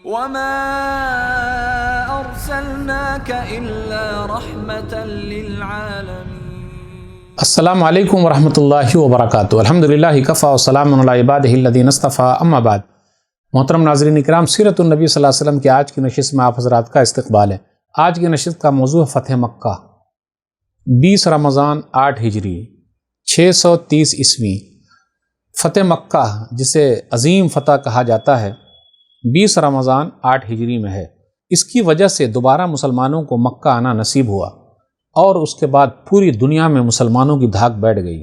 وما أرسلناك إلا رحمة للعالمين۔ السلام علیکم ورحمۃ اللہ وبرکاتہ۔ الحمدللہ کفا وسلام علی عبادہ الذین اصطفیٰ، اما بعد۔ محترم ناظرین اکرام، سیرت النبی صلی اللہ علیہ وسلم کی آج کی نشست میں آپ حضرات کا استقبال ہے۔ آج کی نشست کا موضوع ہے فتح مکہ، 20 رمضان 8 ہجری 630 عیسوی۔ فتح مکہ جسے عظیم فتح کہا جاتا ہے، 20 رمضان 8 ہجری میں ہے۔ اس کی وجہ سے دوبارہ مسلمانوں کو مکہ آنا نصیب ہوا اور اس کے بعد پوری دنیا میں مسلمانوں کی دھاک بیٹھ گئی۔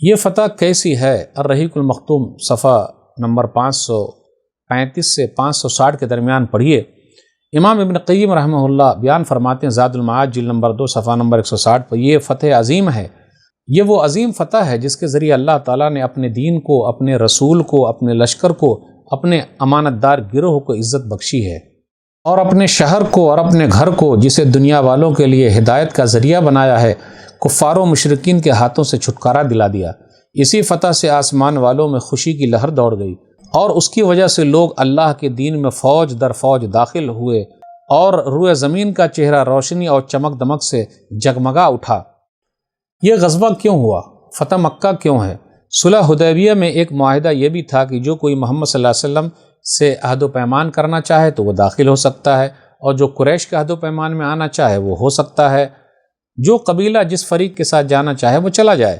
یہ فتح کیسی ہے؟ الرحیق المختوم صفحہ نمبر 535 سے 560 کے درمیان پڑھیے۔ امام ابن قیم رحمہ اللہ بیان فرماتے ہیں، زاد المعاد جلد نمبر 2 صفحہ نمبر 160 پر، یہ فتح عظیم ہے۔ یہ وہ عظیم فتح ہے جس کے ذریعے اللہ تعالیٰ نے اپنے دین کو، اپنے رسول کو، اپنے لشکر کو، اپنے امانت دار گروہ کو عزت بخشی ہے، اور اپنے شہر کو اور اپنے گھر کو، جسے دنیا والوں کے لیے ہدایت کا ذریعہ بنایا ہے، کفار و مشرکین کے ہاتھوں سے چھٹکارا دلا دیا۔ اسی فتح سے آسمان والوں میں خوشی کی لہر دوڑ گئی، اور اس کی وجہ سے لوگ اللہ کے دین میں فوج در فوج داخل ہوئے، اور روئے زمین کا چہرہ روشنی اور چمک دمک سے جگمگا اٹھا۔ یہ غزوہ کیوں ہوا؟ فتح مکہ کیوں ہے؟ صلح حدیبیہ میں ایک معاہدہ یہ بھی تھا کہ جو کوئی محمد صلی اللہ علیہ وسلم سے عہد و پیمان کرنا چاہے تو وہ داخل ہو سکتا ہے، اور جو قریش کے عہد و پیمان میں آنا چاہے وہ ہو سکتا ہے۔ جو قبیلہ جس فریق کے ساتھ جانا چاہے وہ چلا جائے۔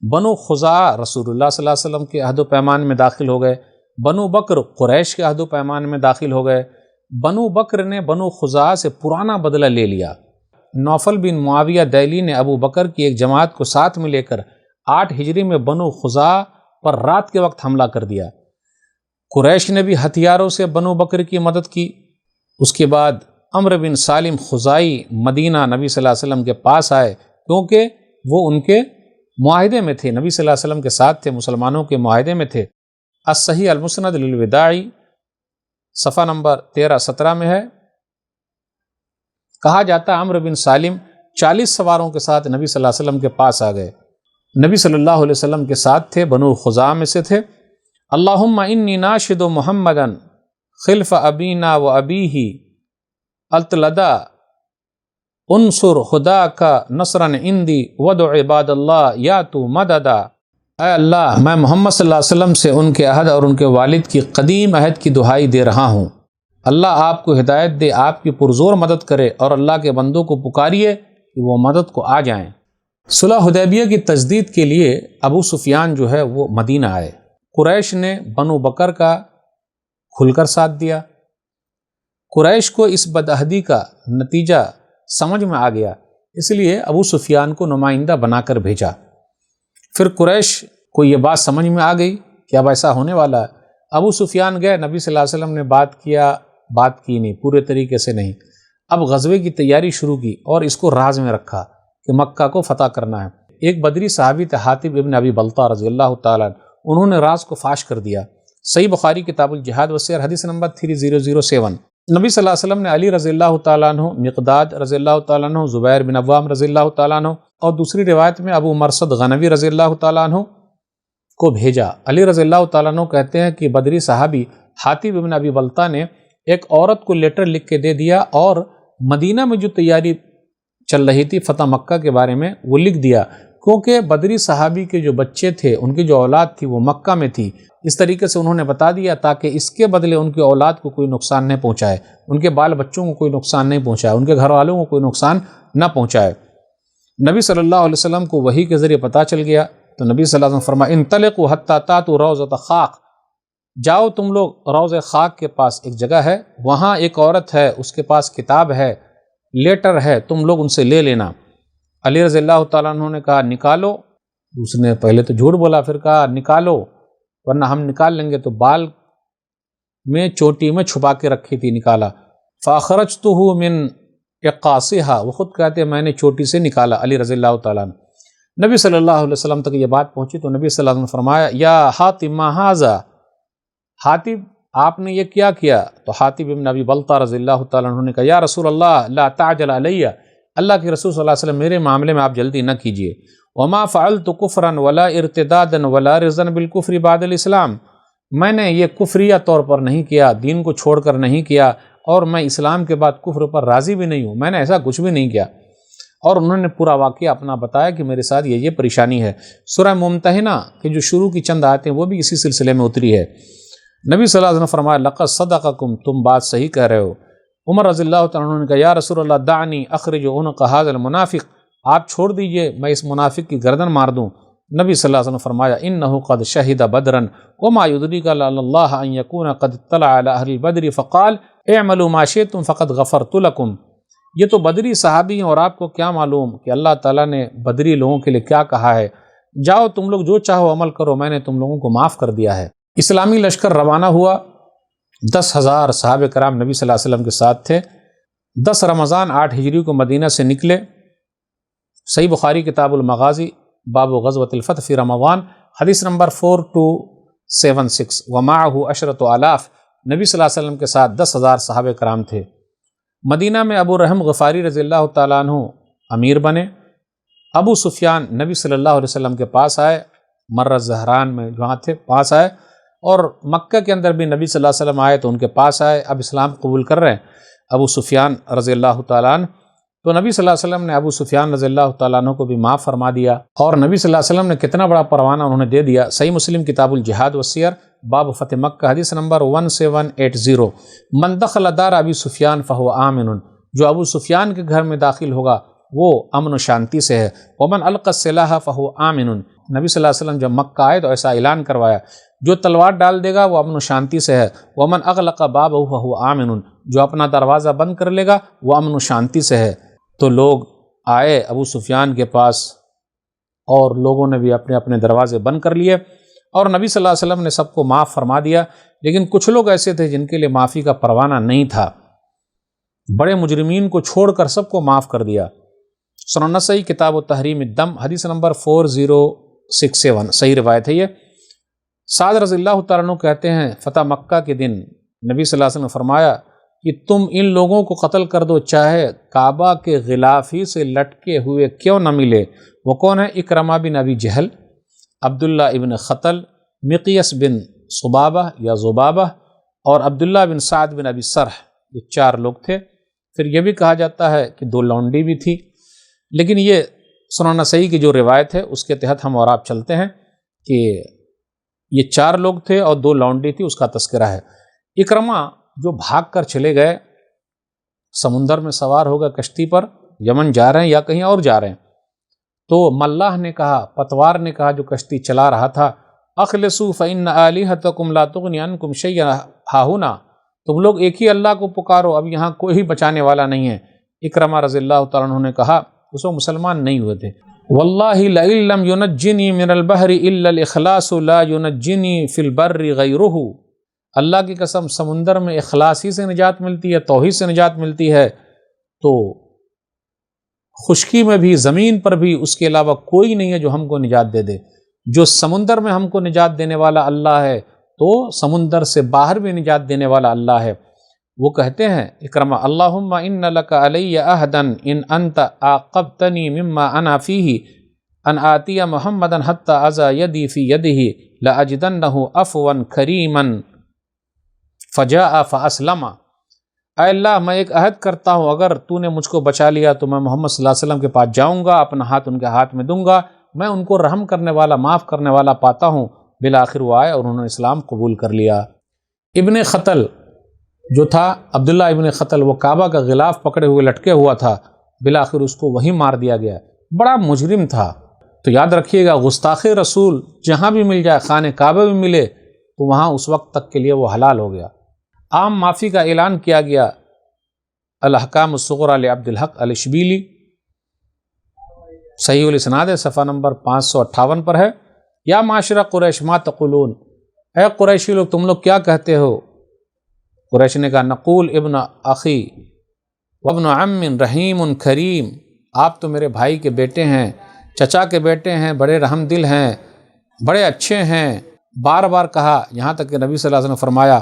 بنو خزاعہ رسول اللہ صلی اللہ علیہ وسلم کے عہد و پیمان میں داخل ہو گئے، بنو بکر قریش کے عہد و پیمان میں داخل ہو گئے۔ بنو بکر نے بنو خزاعہ سے پرانا بدلہ لے لیا۔ نوفل بن معاویہ دیلی نے ابو بکر کی ایک جماعت کو ساتھ میں لے کر 8 ہجری میں بنو خزاعہ پر رات کے وقت حملہ کر دیا۔ قریش نے بھی ہتھیاروں سے بنو بکر کی مدد کی۔ اس کے بعد عمرو بن سالم خزائی مدینہ نبی صلی اللہ علیہ وسلم کے پاس آئے، کیونکہ وہ ان کے معاہدے میں تھے، نبی صلی اللہ علیہ وسلم کے ساتھ تھے، مسلمانوں کے معاہدے میں تھے۔ الصحیح المسند للوداعی صفحہ نمبر 13-17 میں ہے، کہا جاتا ہے عمرو بن سالم 40 سواروں کے ساتھ نبی صلی اللہ علیہ وسلم کے پاس آ گئے۔ نبی صلی اللہ علیہ وسلم کے ساتھ تھے، بنو خزاعہ میں سے تھے۔ اللہم انی ناشد محمدا خلف ابینا و ابیہ التلدا انصر خدا کا نصرا عندی ودع عباد اللہ یا تو مددا۔ اے اللہ، میں محمد صلی اللہ علیہ وسلم سے ان کے عہد اور ان کے والد کی قدیم عہد کی دہائی دے رہا ہوں۔ اللہ آپ کو ہدایت دے، آپ کی پرزور مدد کرے، اور اللہ کے بندوں کو پکاریے کہ وہ مدد کو آ جائیں۔ صلح حدیبیہ کی تجدید کے لیے ابو سفیان جو ہے وہ مدینہ آئے۔ قریش نے بنو بکر کا کھل کر ساتھ دیا۔ قریش کو اس بدعہدی کا نتیجہ سمجھ میں آ گیا، اس لیے ابو سفیان کو نمائندہ بنا کر بھیجا۔ پھر قریش کو یہ بات سمجھ میں آ گئی کہ اب ایسا ہونے والا ہے۔ ابو سفیان گئے، نبی صلی اللہ علیہ وسلم نے بات کی نہیں، پورے طریقے سے نہیں۔ اب غزوے کی تیاری شروع کی اور اس کو راز میں رکھا کہ مکہ کو فتح کرنا ہے۔ ایک بدری صحابی تھے حاطب ابن ابی بلتہ رضی اللہ تعالیٰ عنہ، انہوں نے راز کو فاش کر دیا۔ صحیح بخاری کتاب الجہاد والسیر حدیث نمبر 3007۔ نبی صلی اللہ علیہ وسلم نے علی رضی اللہ تعالیٰ عنہ، مقداد رضی اللہ تعالیٰ عنہ، زبیر بن عوام رضی اللہ تعالیٰ عنہ، اور دوسری روایت میں ابو مرصد غنوی رضی اللہ تعالیٰ عنہ کو بھیجا۔ علی رضی اللہ تعالیٰ عنہ کہتے ہیں کہ بدری صحابی حاطب ابن ابی بلتہ نے ایک عورت کو لیٹر لکھ کے دے دیا، اور مدینہ میں جو تیاری چل رہی تھی فتح مکہ کے بارے میں وہ لکھ دیا، کیونکہ بدری صحابی کے جو بچے تھے، ان کی جو اولاد تھی وہ مکہ میں تھی۔ اس طریقے سے انہوں نے بتا دیا تاکہ اس کے بدلے ان کی اولاد کو کوئی نقصان نہ پہنچائے، ان کے بال بچوں کو کوئی نقصان نہیں پہنچائے، ان کے گھر والوں کو کوئی نقصان نہ پہنچائے۔ نبی صلی اللہ علیہ وسلم کو وحی کے ذریعے پتہ چل گیا تو نبی صلی اللہ علیہ وسلم فرمایا انطلقوا حتی تاتوا روضۃ خاک، جاؤ تم لوگ روضہ خاک کے پاس ایک جگہ ہے، وہاں ایک عورت ہے، اس کے پاس کتاب ہے، لیٹر ہے، تم لوگ ان سے لے لینا۔ علی رضی اللہ تعالیٰ عنہ نے کہا نکالو، دوسرے نے پہلے تو جھوٹ بولا، پھر کہا نکالو ورنہ ہم نکال لیں گے، تو بال میں چوٹی میں چھپا کے رکھی تھی، نکالا۔ فاخرجتہ من اقاصھا، وہ خود کہتے ہیں میں نے چوٹی سے نکالا، علی رضی اللہ تعالیٰ عنہ۔ نبی صلی اللہ علیہ وسلم تک یہ بات پہنچی تو نبی صلی اللہ علیہ وسلم نے فرمایا یا حاطب ما ھذا، حاطب آپ نے یہ کیا کیا؟ تو حاطب ابن ابی بلتہ رضی اللہ تعالیٰ عنہ نے کہا یا رسول اللہ لا تعجل علیہ، اللہ کے رسول صلی اللہ علیہ وسلم میرے معاملے میں آپ جلدی نہ کیجیے۔ وما فعلت کفرا ولا ارتدادا ولا رضا بالکفر بعد الاسلام، میں نے یہ کفریہ طور پر نہیں کیا، دین کو چھوڑ کر نہیں کیا، اور میں اسلام کے بعد کفر پر راضی بھی نہیں ہوں، میں نے ایسا کچھ بھی نہیں کیا۔ اور انہوں نے پورا واقعہ اپنا بتایا کہ میرے ساتھ یہ پریشانی ہے۔ سورہ ممتحنہ کے جو شروع کی چند آیتیں وہ بھی اسی سلسلے میں اتری ہے۔ نبی صلی اللہ علیہ وسلم نے فرمایا لقد صدقکم، تم بات صحیح کہہ رہے ہو۔ عمر رضی اللہ تعالیٰ عنہ نے کہا یا رسول اللہ دعنی اخرج عنق ھذا المنافق، آپ چھوڑ دیجئے میں اس منافق کی گردن مار دوں۔ نبی صلی اللہ علیہ وسلم نے فرمایا انہ قد شہد بدرا وما یدریک لعل اللہ ان یکون قد اطلع علی اہل البدر فقال اعملوا ما شئتم فقد غفرت لکم۔ یہ تو بدری صحابی ہیں اور آپ کو کیا معلوم کہ اللہ تعالیٰ نے بدری لوگوں کے لیے کیا کہا ہے، جاؤ تم لوگ جو چاہو عمل کرو، میں نے تم لوگوں کو معاف کر دیا ہے۔ اسلامی لشکر روانہ ہوا، 10,000 صحابہ کرام نبی صلی اللہ علیہ وسلم کے ساتھ تھے۔ 10 رمضان 8 ہجری کو مدینہ سے نکلے۔ صحیح بخاری کتاب المغازی باب غزوۃ الفتح فی رمضان حدیث نمبر 4276 ومعہ عشرۃ آلاف، نبی صلی اللہ علیہ وسلم کے ساتھ 10,000 صحابہ کرام تھے۔ مدینہ میں ابو رحم غفاری رضی اللہ تعالیٰ عنہ امیر بنے۔ ابو سفیان نبی صلی اللہ علیہ وسلم کے پاس آئے، مر زہران میں جہاں تھے پاس آئے، اور مکہ کے اندر بھی نبی صلی اللہ علیہ وسلم آئے تو ان کے پاس آئے، اب اسلام قبول کر رہے ہیں ابو سفیان رضی اللہ تعالیٰ عنہ۔ تو نبی صلی اللہ علیہ وسلم نے ابو سفیان رضی اللہ تعالیٰ عنہ کو بھی معاف فرما دیا، اور نبی صلی اللہ علیہ وسلم نے کتنا بڑا پروانہ انہوں نے دے دیا۔ صحیح مسلم کتاب الجہاد والسیر باب فتح مکہ حدیث نمبر 1780 من دخل دار ابی سفیان فہو آمن، جو ابو سفیان کے گھر میں داخل ہوگا وہ امن و شانتی سے ہے۔ ومن القى السلاح فہو آمن، نبی صلی اللہ علیہ وسلم جب مکہ آئے تو ایسا اعلان کروایا جو تلوار ڈال دے گا وہ امن و شانتی سے ہے۔ ومن اغلق بابہ فہو آمن، جو اپنا دروازہ بند کر لے گا وہ امن و شانتی سے ہے۔ تو لوگ آئے ابو سفیان کے پاس اور لوگوں نے بھی اپنے اپنے دروازے بند کر لیے، اور نبی صلی اللہ علیہ وسلم نے سب کو معاف فرما دیا۔ لیکن کچھ لوگ ایسے تھے جن کے لیے معافی کا پروانہ نہیں تھا، بڑے مجرمین کو چھوڑ کر سب کو معاف کر دیا۔ سنن نسائی کتاب التحریم الدم حدیث نمبر 4067 صحیح روایت ہے یہ۔ سعد رضی اللہ تعالیٰ عنہ کہتے ہیں فتح مکہ کے دن نبی صلی اللہ علیہ وسلم نے فرمایا کہ تم ان لوگوں کو قتل کر دو چاہے کعبہ کے غلاف ہی سے لٹکے ہوئے کیوں نہ ملے۔ وہ کون ہے؟ اکرمہ بن ابی جہل، عبداللہ ابن خطل، مقیس بن صبابہ یا زبابہ، اور عبداللہ بن سعد بن ابی سرح، یہ 4 لوگ تھے۔ پھر یہ بھی کہا جاتا ہے کہ 2 لونڈی بھی تھی، لیکن یہ سنن نسائی کی جو روایت ہے اس کے تحت ہم اور آپ چلتے ہیں کہ یہ 4 لوگ تھے اور 2 لونڈی تھی، اس کا تذکرہ ہے۔ اکرمہ جو بھاگ کر چلے گئے، سمندر میں سوار ہو گئے کشتی پر، یمن جا رہے ہیں یا کہیں اور جا رہے ہیں، تو ملاح نے کہا، پتوار نے کہا جو کشتی چلا رہا تھا، اخلصوا فإن آلہتکم لا تغنی عنکم شیئا ہاہنا، تم لوگ ایک ہی اللہ کو پکارو، اب یہاں کوئی بچانے والا نہیں ہے۔ اکرمہ رضی اللہ تعالیٰ عنہ نے کہا، اس وقت مسلمان نہیں ہوئے تھے، واللہ لئن لم ینجنی من البحر الا الاخلاص لا ینجنی فی البر غیرہ، اللہ کی قسم سمندر میں اخلاص ہی سے نجات ملتی ہے، توحید سے نجات ملتی ہے، تو خشکی میں بھی زمین پر بھی اس کے علاوہ کوئی نہیں ہے جو ہم کو نجات دے دے۔ جو سمندر میں ہم کو نجات دینے والا اللہ ہے تو سمندر سے باہر بھی نجات دینے والا اللہ ہے۔ وہ کہتے ہیں اکرمہ اللہم ان لک علی عہدا ان انت عاقبتنی مما انا فیہ ان آتی محمدا حتی اذا یدی فی یدہ لاجدنہ عفوا کریما فجاء فاسلم۔ اے اللہ میں ایک عہد کرتا ہوں، اگر تو نے مجھ کو بچا لیا تو میں محمد صلی اللہ علیہ وسلم کے پاس جاؤں گا، اپنا ہاتھ ان کے ہاتھ میں دوں گا، میں ان کو رحم کرنے والا، معاف کرنے والا پاتا ہوں۔ بالآخر وہ آئے اور انہوں نے اسلام قبول کر لیا۔ ابن خطل جو تھا، عبداللہ ابن خطل، وہ کعبہ کا غلاف پکڑے ہوئے لٹکے ہوا تھا، بالآخر اس کو وہیں مار دیا گیا، بڑا مجرم تھا۔ تو یاد رکھیے گا گستاخ رسول جہاں بھی مل جائے، خانہ کعبہ بھی ملے تو وہاں اس وقت تک کے لیے وہ حلال ہو گیا۔ عام معافی کا اعلان کیا گیا۔ الاحکام الصغریٰ لعبد الحق الاشبیلی، صحیح الاسناد ہے، صفحہ نمبر 558 پر ہے۔ یا معاشرہ قریش ما تقولون، اے قریشی لوگ تم لوگ کیا کہتے ہو؟ قریش نے کہا نقول ابن اخی وابن عم رحیم کریم، آپ تو میرے بھائی کے بیٹے ہیں، چچا کے بیٹے ہیں، بڑے رحم دل ہیں، بڑے اچھے ہیں۔ بار بار کہا، یہاں تک کہ نبی صلی اللہ علیہ وسلم نے فرمایا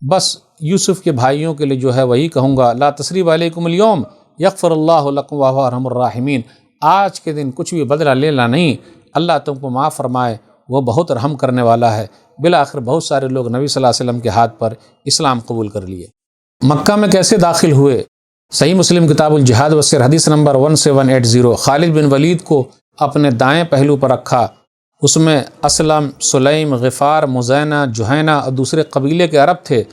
بس یوسف کے بھائیوں کے لیے جو ہے وہی کہوں گا، لا تثریب علیکم اليوم یغفر اللہ لکم وہو ارحم الراحمین، آج کے دن کچھ بھی بدلہ لینا نہیں، اللہ تم کو معاف فرمائے، وہ بہت رحم کرنے والا ہے۔ بالآخر بہت سارے لوگ نبی صلی اللہ علیہ وسلم کے ہاتھ پر اسلام قبول کر لیے۔ مکہ میں کیسے داخل ہوئے؟ صحیح مسلم کتاب الجہاد والسیر حدیث نمبر 1780، خالد بن ولید کو اپنے دائیں پہلو پر رکھا، اس میں اسلم، سلیم، غفار، مزینہ، جوہینہ اور دوسرے قبیلے کے عرب تھے،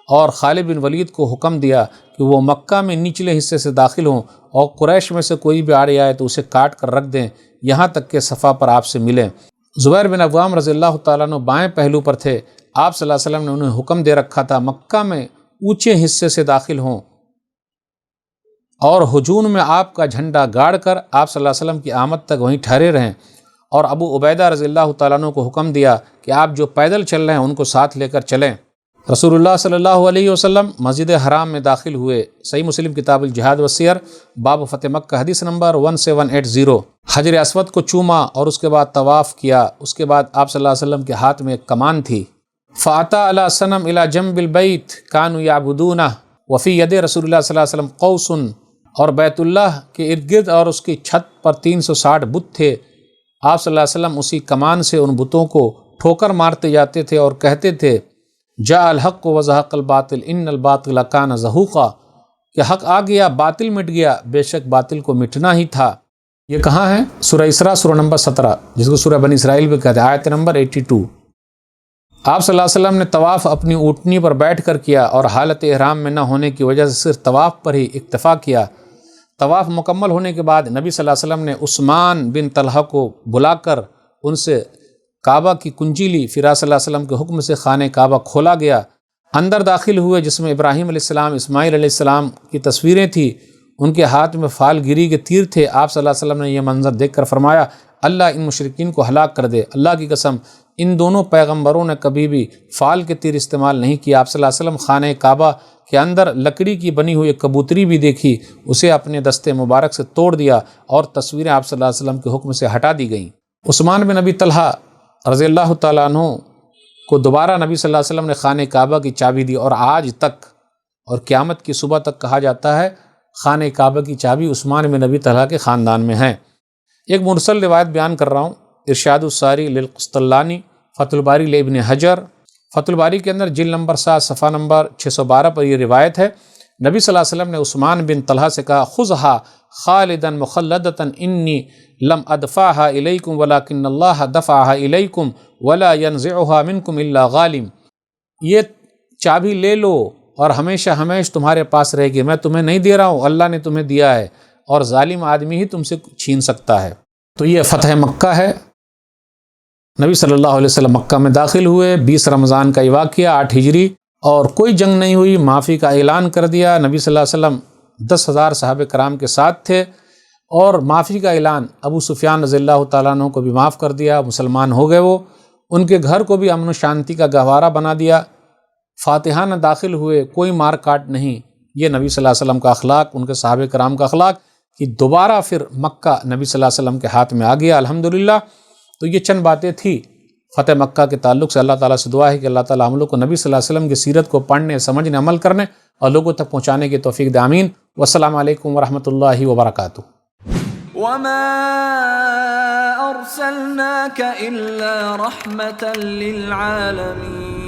اور خالد بن ولید کو حکم دیا کہ وہ مکہ میں نچلے حصے سے داخل ہوں اور قریش میں سے کوئی بھی آڑے آئے تو اسے کاٹ کر رکھ دیں یہاں تک کہ صفا پر آپ سے ملیں۔ زبیر بن عوام رضی اللہ تعالیٰ عنہ بائیں پہلو پر تھے، آپ صلی اللہ علیہ وسلم نے انہیں حکم دے رکھا تھا مکہ میں اونچے حصے سے داخل ہوں اور ہجون میں آپ کا جھنڈا گاڑ کر آپ صلی اللہ علیہ وسلم کی آمد تک وہیں ٹھہرے رہیں، اور ابو عبیدہ رضی اللہ تعالیٰ عنہ کو حکم دیا کہ آپ جو پیدل چل رہے ہیں ان کو ساتھ لے کر چلیں۔ رسول اللہ صلی اللہ علیہ وسلم مسجد حرام میں داخل ہوئے، صحیح مسلم کتاب الجہاد والسیر باب فتح مکہ حدیث نمبر 1780۔ حجر اسود کو چوما اور اس کے بعد طواف کیا، اس کے بعد آپ صلی اللہ علیہ وسلم کے ہاتھ میں ایک کمان تھی۔ فاتا علی صنم الی جنب البیت کانوا یعبدونہ وفی ید رسول اللہ صلی اللہ علیہ وسلم قوس، اور بیت اللہ کے ارد گرد اور اس کی چھت پر 360 بت تھے، آپ صلی اللہ علیہ وسلم اسی کمان سے ان بتوں کو ٹھوکر مارتے جاتے تھے اور کہتے تھے جاء الحق وزہق الباطل ان الباطل کان زہوقا، کہ حق آ گیا باطل مٹ گیا، بے شک باطل کو مٹنا ہی تھا۔ یہ کہاں ہے؟ سورہ اسراء سورہ نمبر 17، جس کو سورہ بنی اسرائیل بھی کہتے ہیں، آیت نمبر 82۔ آپ صلی اللہ علیہ وسلم نے طواف اپنی اونٹنی پر بیٹھ کر کیا اور حالت احرام میں نہ ہونے کی وجہ سے صرف طواف پر ہی اکتفا کیا۔ طواف مکمل ہونے کے بعد نبی صلی اللہ علیہ وسلم نے عثمان بن طلحہ کو بلا کر ان سے کعبہ کی کنجی لی، پھر صلی اللہ علیہ وسلم کے حکم سے خانہ کعبہ کھولا گیا، اندر داخل ہوئے جس میں ابراہیم علیہ السلام، اسماعیل علیہ السلام کی تصویریں تھیں، ان کے ہاتھ میں فال گیری کے تیر تھے۔ آپ صلی اللہ علیہ وسلم نے یہ منظر دیکھ کر فرمایا اللہ ان مشرکین کو ہلاک کر دے، اللہ کی قسم ان دونوں پیغمبروں نے کبھی بھی فال کے تیر استعمال نہیں کیا۔ آپ صلی اللہ علیہ وسلم خانہ کعبہ کے اندر لکڑی کی بنی ہوئی ایک کبوتری بھی دیکھی، اسے اپنے دستے مبارک سے توڑ دیا اور تصویریں آپ صلی اللہ علیہ وسلم کے حکم سے ہٹا دی گئیں۔ عثمان بن ابی طلحہ رضی اللہ تعالیٰ عنہ کو دوبارہ نبی صلی اللہ علیہ وسلم نے خانہ کعبہ کی چابی دی، اور آج تک اور قیامت کی صبح تک کہا جاتا ہے خانہ کعبہ کی چابی عثمان بن ابی طلحہ کے خاندان میں ہے۔ ایک مرسل روایت بیان کر رہا ہوں، ارشاد الساری للقسطلانی، فتح الباری لابن حجر، فتح الباری کے اندر جلد نمبر 7 صفحہ نمبر 612 پر یہ روایت ہے۔ نبی صلی اللہ علیہ وسلم نے عثمان بن طلحہ سے کہا خذھا خالدا مخلدتا انی لم ادفعها الیکم ولکن اللہ دفعها الیکم ولا ینزعها منکم الا غالم، یہ چابی لے لو اور ہمیشہ ہمیشہ تمہارے پاس رہے گی، میں تمہیں نہیں دے رہا ہوں، اللہ نے تمہیں دیا ہے، اور ظالم آدمی ہی تم سے چھین سکتا ہے۔ تو یہ فتح مکہ ہے۔ نبی صلی اللہ علیہ وسلم مکہ میں داخل ہوئے، 20 رمضان کا یہ واقعہ 8 ہجری، اور کوئی جنگ نہیں ہوئی، معافی کا اعلان کر دیا۔ نبی صلی اللہ علیہ وسلم 10,000 صحابہ کرام کے ساتھ تھے، اور معافی کا اعلان ابو سفیان رضی اللہ تعالیٰ عنہ کو بھی معاف کر دیا، مسلمان ہو گئے وہ، ان کے گھر کو بھی امن و شانتی کا گہوارہ بنا دیا، فاتحانہ داخل ہوئے، کوئی مار کاٹ نہیں۔ یہ نبی صلی اللہ علیہ وسلم کا اخلاق، ان کے صحابہ کرام کا اخلاق، کہ دوبارہ پھر مکہ نبی صلی اللہ علیہ وسلم کے ہاتھ میں آ گیا الحمدللہ۔ تو یہ چند باتیں تھیں فتح مکہ کے تعلق سے۔ اللہ تعالیٰ سے دعا ہے کہ اللہ تعالیٰ ہم لوگ کو نبی صلی اللہ علیہ وسلم کی سیرت کو پڑھنے، سمجھنے، عمل کرنے اور لوگوں تک پہنچانے کی توفیق دے، آمین۔ والسلام علیکم ورحمۃ اللہ وبرکاتہ۔ وما أرسلناك إلا رحمة للعالمين